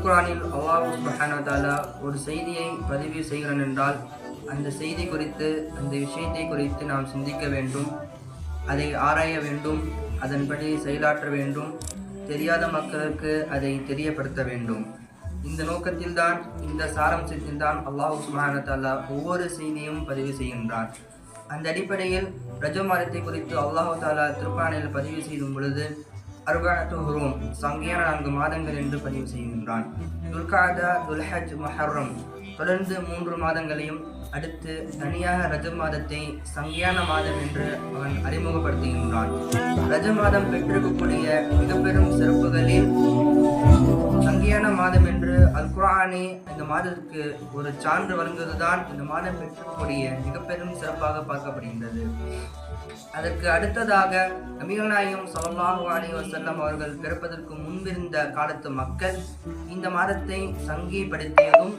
திருக்குர்ஆனில் அல்லாஹ் சுப்ஹானஹு வ தஆலா ஒரு செய்தியை பதிவு செய்கிறான் என்றால் அந்த செய்தி குறித்து, அந்த விஷயத்தை குறித்து நாம் சிந்திக்க வேண்டும், அதை ஆராய வேண்டும், அதன்படி செயலாற்ற வேண்டும், தெரியாத மக்களுக்கு அதை தெரியப்படுத்த வேண்டும். இந்த நோக்கத்தில்தான், இந்த சாராம்சத்தில்தான் அல்லாஹ் சுப்ஹானஹு வ தஆலா ஒவ்வொரு செய்தியும் பதிவு செய்கின்றான். அந்த அடிப்படையில் ரஜப் மாதத்தை குறித்து அல்லாஹ் தஆலா திருக்குர்ஆனில் பதிவு செய்யும் பொழுது அர்பஅத்து ஹுரும், சங்கையான 4 மாதங்கள் என்று பதிவு செய்கின்றான். துல்காதா, துல்ஹஜ், முஹர்ரம் தொடர்ந்து 3 மாதங்களையும் அடுத்து தனியாக ரஜப் மாதத்தை சங்கையான மாதம் என்று அவன் அறிமுகப்படுத்துகின்றான். ரஜப் மாதம் பெற்றிருக்கக்கூடிய மிக பெரும் சிறப்புகளில் சங்கையான மாதம் என்று அல் குர்ஆனே இந்த மாதத்திற்கு ஒரு சான்று வழங்குவதுதான் இந்த மாதம் பெற்றிருக்கக்கூடிய மிக பெரும் சிறப்பாக பார்க்கப்படுகின்றது. அதற்கு அடுத்ததாக நபிகள் நாயகம் ஸல்லல்லாஹு அலைஹி வஸல்லம் அவர்கள் பிறப்பதற்கு முன்பிருந்த காலத்து மக்கள் இந்த மாதத்தை சங்கைப்படுத்தியதும்,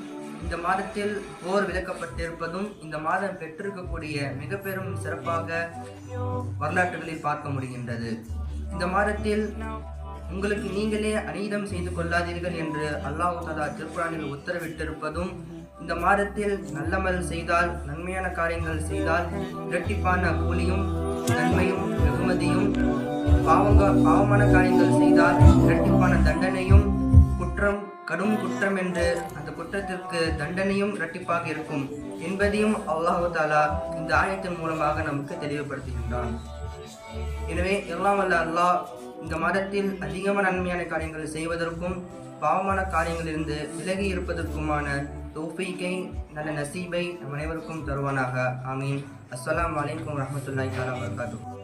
இந்த மாதத்தில் போர் விலக்கப்பட்டிருப்பதும் இந்த மாதம் பெற்றிருக்கக்கூடிய மிக பெரும் சிறப்பாக வரலாற்றுகளில் பார்க்க முடிகின்றது. இந்த மாதத்தில் உங்களுக்கு நீங்களே அநீதம் செய்து கொள்ளாதீர்கள் என்று அல்லாஹ் தஆலா திருக்குர்ஆனில் உத்தரவிட்டிருப்பதும், இந்த மாதத்தில் நல்லமல் செய்தால், நன்மையான காரியங்கள் செய்தால் இரட்டிப்பான கூலியும் நன்மையும் வெகுமதியும், பாவமான காரியங்கள் செய்தால் இரட்டிப்பான தண்டனையும், கடும் குற்றம் என்று அந்த குற்றத்திற்கு தண்டனையும் இரட்டிப்பாக இருக்கும் என்பதையும் அல்லாஹ் தஆலா இந்த ஆயத்தின் மூலமாக நமக்கு தெளிவுபடுத்துகின்றான். எனவே எல்லாம் வல்ல அல்லாஹ் இந்த மாதத்தில் அதிகமான நன்மையான காரியங்கள் செய்வதற்கும் பாவமான காரியங்களிலிருந்து விலகி இருப்பதற்குமான தௌஃபீகை, நல்ல நசீபை நம் அனைவருக்கும் தருவானாக. ஆமீன். அஸ்ஸலாமு அலைக்கும் வரஹ்மத்துல்லாஹி தஆலா வபரகாத்துஹு.